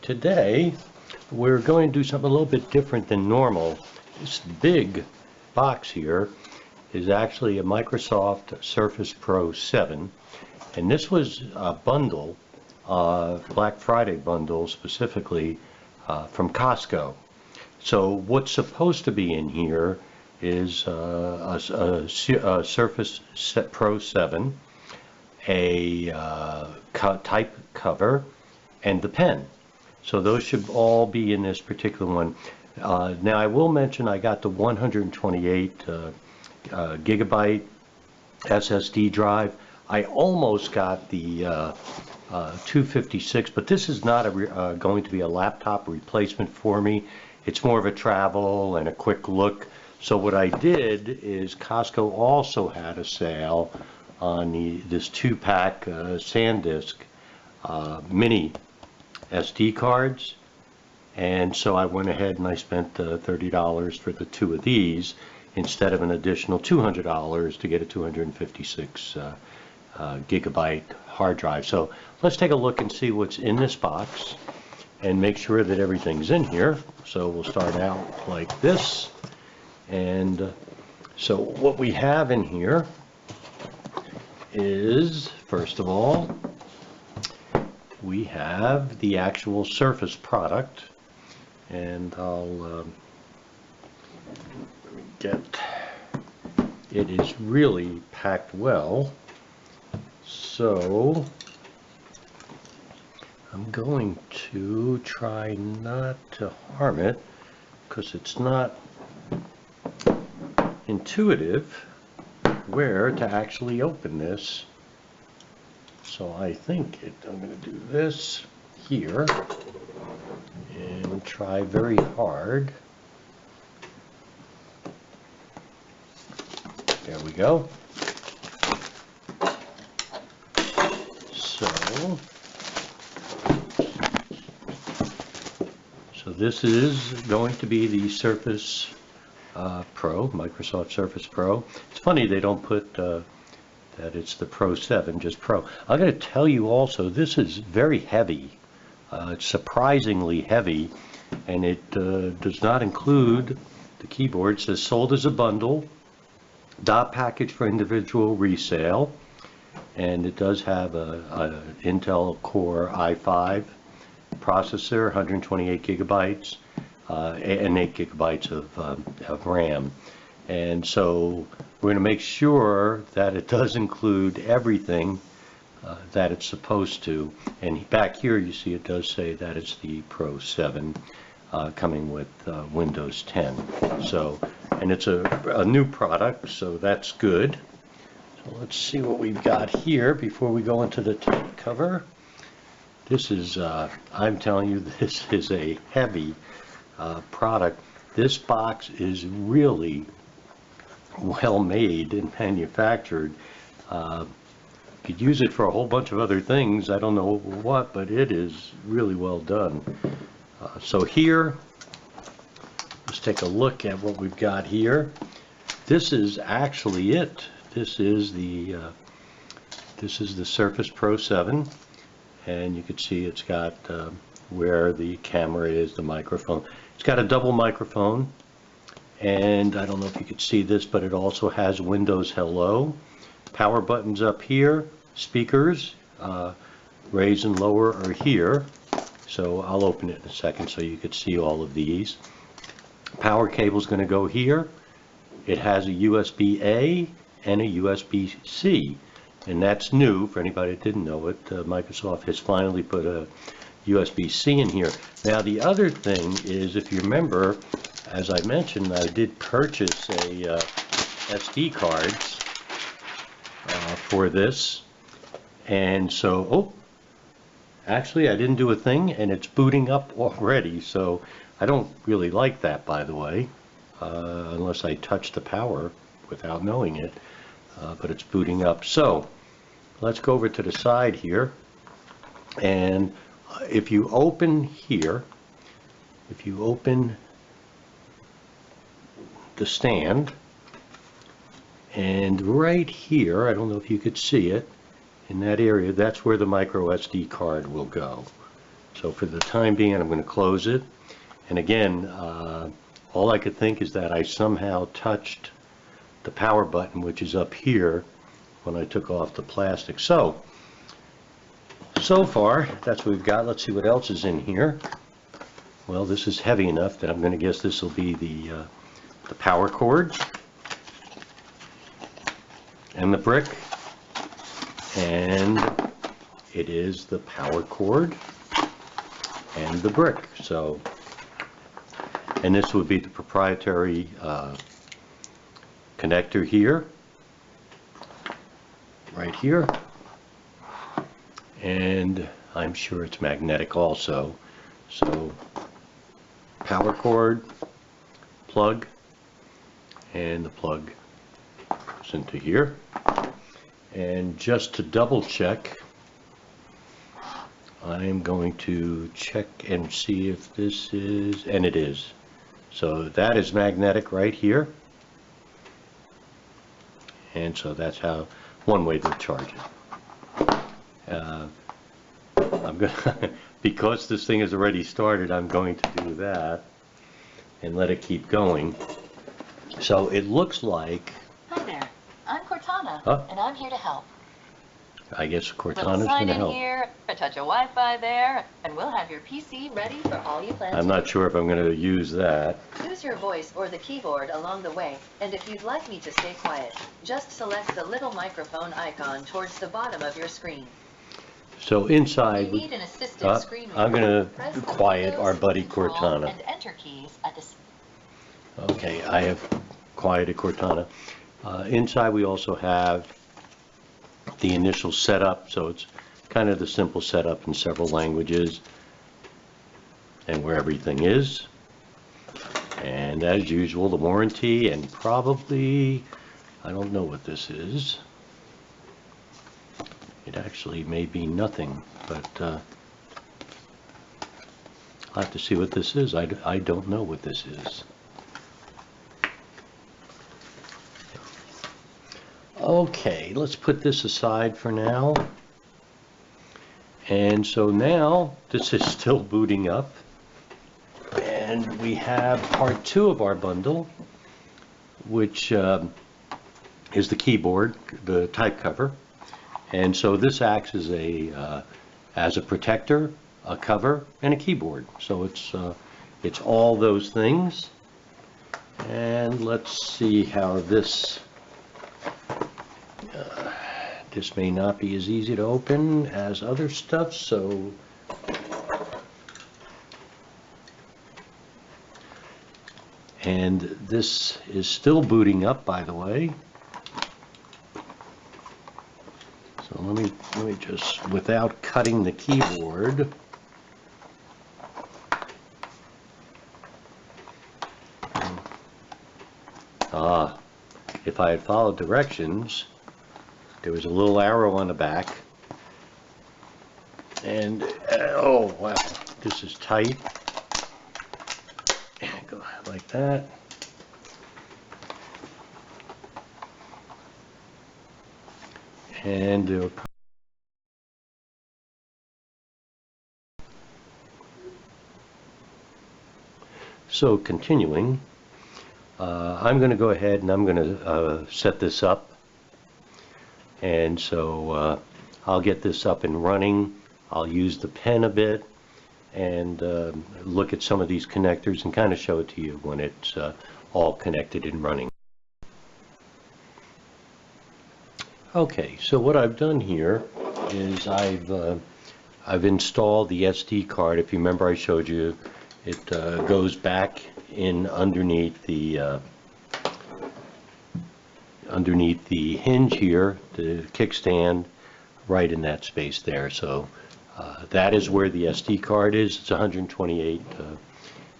Today we're going to do something a little bit different than normal. This big box here is actually a Microsoft Surface Pro 7, and this was a bundle, Black Friday bundle specifically from Costco. So what's supposed to be in here is a Surface Pro 7, a type cover, and the pen. So those should all be in this particular one. Now I will mention I got the 128 gigabyte SSD drive. I almost got the 256, but this is not going to be a laptop replacement for me. It's more of a travel and a quick look. So what I did is Costco also had a sale on this 2-pack SanDisk mini SD cards, and so I went ahead and I spent $30 for the 2 of these instead of an additional $200 to get a 256 gigabyte hard drive. So let's take a look and see what's in this box and make sure that everything's in here. So we'll start out like this, and so what we have in here is, first of all, we have the actual Surface product, and I'll get, it is really packed well, so I'm going to try not to harm it because it's not intuitive where to actually open this. So I think I'm going to do this here and try very hard. There we go. So this is going to be the Surface Pro, Microsoft Surface Pro. It's funny they don't put that it's the Pro 7, just Pro. I'm going to tell you also, this is very heavy. It's surprisingly heavy, and it does not include the keyboard. It says sold as a bundle, dot package for individual resale, and it does have a Intel Core i5 processor, 128 gigabytes, and 8 gigabytes of RAM. And so we're going to make sure that it does include everything that it's supposed to. And back here you see it does say that it's the Pro 7 coming with Windows 10. So, and it's a new product, so that's good. So let's see what we've got here before we go into the tape cover. This is, I'm telling you, this is a heavy product. This box is really well made and manufactured. Could use it for a whole bunch of other things. I don't know what, but it is really well done. So here, let's take a look at what we've got here. This is actually it. This is the Surface Pro 7, and you can see it's got where the camera is, the microphone. It's got a double microphone. And I don't know if you could see this, but it also has Windows Hello, power buttons up here, speakers, raise and lower are here. So I'll open it in a second so you could see all of these. Power cable is going to go here. It has a USB-A and a USB-C, and that's new for anybody that didn't know it. Microsoft has finally put a USB-C in here. Now the other thing is, if you remember, as I mentioned, I did purchase a SD cards for this, and so, actually I didn't do a thing, and it's booting up already, so I don't really like that, by the way, unless I touch the power without knowing it, but it's booting up. So let's go over to the side here, and if you open here, if you open the stand, and right here, I don't know if you could see it, in that area, that's where the micro SD card will go. So for the time being, I'm going to close it. And again, all I could think is that I somehow touched the power button, which is up here, when I took off the plastic. So far, that's what we've got. Let's see what else is in here. Well, this is heavy enough that I'm going to guess this will be the power cord and the brick. And it is the power cord and the brick. So, and this would be the proprietary connector here, right here, and I'm sure it's magnetic also. So power cord, plug, and the plug goes into here. And just to double check, I am going to check and see if this is, and it is. So that is magnetic right here. And so that's how, one way to charge it. I'm going to, because this thing is already started, I'm going to do that and let it keep going. So it looks like... Hi there, I'm Cortana, and I'm here to help. I guess Cortana's going to help. Here, a touch of Wi-Fi there, and we'll have your PC ready for all you plan to do. I'm not sure if I'm going to use that. Use your voice or the keyboard along the way, and if you'd like me to stay quiet, just select the little microphone icon towards the bottom of your screen. So inside, you need an assistive screen I'm going to quiet our buddy Cortana. And enter keys at the... Okay, I have quieted Cortana. Inside we also have the initial setup, so it's kind of the simple setup in several languages and where everything is. And as usual, the warranty, and probably, I don't know what this is. It actually may be nothing, but I'll have to see what this is. I don't know what this is. Okay, let's put this aside for now. And so now this is still booting up, and we have part 2 of our bundle, which is the keyboard, the type cover. And so this acts as a protector, a cover, and a keyboard. So it's all those things. And let's see how this this may not be as easy to open as other stuff, so and this is still booting up, by the way. So let me just, without cutting the keyboard, if I had followed directions, there was a little arrow on the back, and oh wow, this is tight. Go like that. And so continuing, I'm going to go ahead and I'm going to set this up. And so I'll get this up and running. I'll use the pen a bit and look at some of these connectors and kind of show it to you when it's all connected and running. Okay, so what I've done here is I've installed the SD card. If you remember, I showed you it goes back in underneath the hinge here, the kickstand, right in that space there. So that is where the SD card is. It's a 128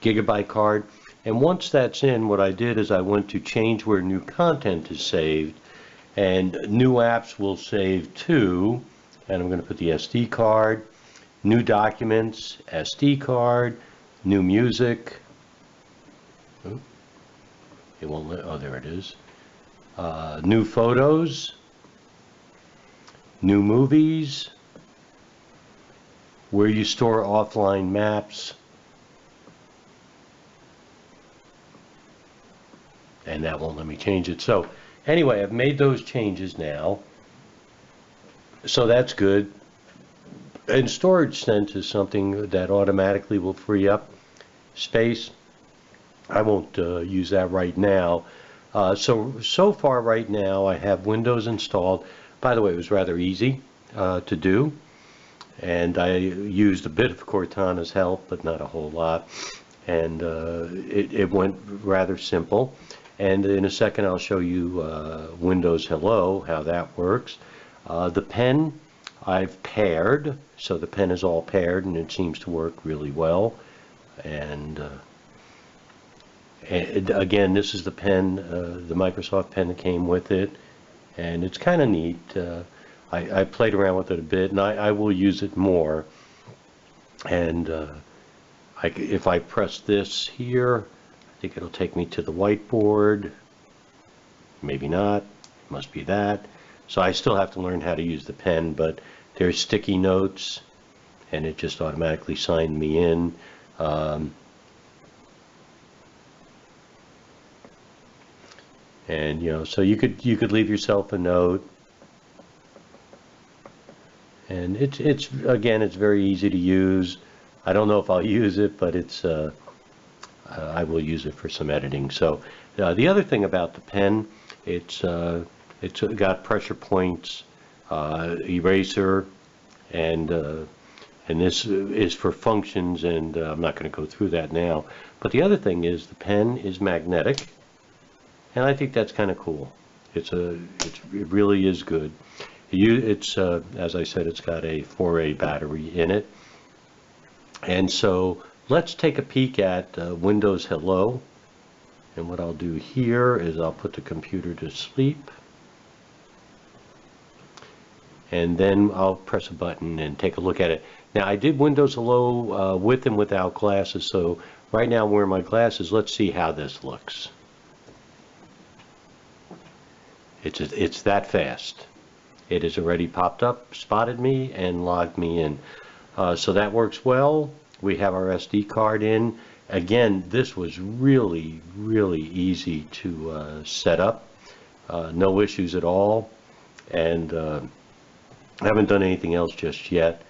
gigabyte card. And once that's in, what I did is I went to change where new content is saved, and new apps will save to, and I'm going to put the SD card, new documents, SD card, new music. Oh, it won't let, oh, there it is. New photos, new movies, where you store offline maps, and that won't let me change it. So anyway, I've made those changes now, so that's good. And storage sense is something that automatically will free up space. I won't use that right now. So far right now I have Windows installed. By the way, it was rather easy to do, and I used a bit of Cortana's help, but not a whole lot, and it went rather simple. And in a second I'll show you Windows Hello, how that works. The pen I've paired, so the pen is all paired and it seems to work really well. And again, this is the pen, the Microsoft pen that came with it, and it's kind of neat. I played around with it a bit, and I will use it more. And if I press this here, I think it'll take me to the whiteboard. Maybe not, must be that. So I still have to learn how to use the pen, but there's sticky notes, and it just automatically signed me in. And so you could leave yourself a note, and it's very easy to use. I don't know if I'll use it, but I will use it for some editing. So the other thing about the pen, it's got pressure points, eraser, and this is for functions, and I'm not going to go through that now. But the other thing is the pen is magnetic, and I think that's kind of cool. It really is good. As I said, it's got a 4A battery in it. And so let's take a peek at Windows Hello. And what I'll do here is I'll put the computer to sleep. And then I'll press a button and take a look at it. Now I did Windows Hello with and without glasses, so right now I'm wearing my glasses. Let's see how this looks. It's that fast. It has already popped up, spotted me, and logged me in. So that works well. We have our SD card in. Again, this was really, really easy to set up. No issues at all. And I haven't done anything else just yet,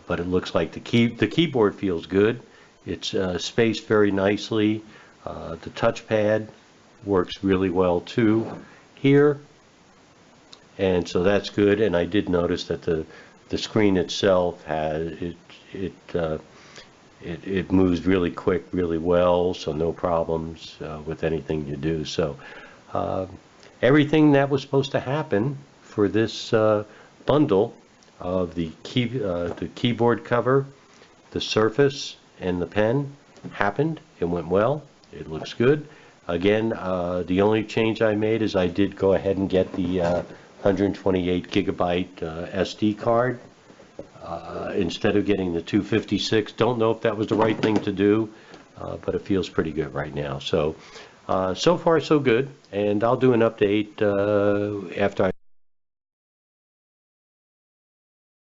but it looks like the keyboard feels good. It's spaced very nicely. The touchpad works really well too here, and so that's good. And I did notice that the screen itself it moves really quick, really well, so no problems with anything you do. So everything that was supposed to happen for this bundle of the keyboard cover, the Surface, and the pen happened. It went well. It looks good. Again, the only change I made is I did go ahead and get the 128 gigabyte SD card instead of getting the 256. Don't know if that was the right thing to do, but it feels pretty good right now. So so far so good, and I'll do an update after I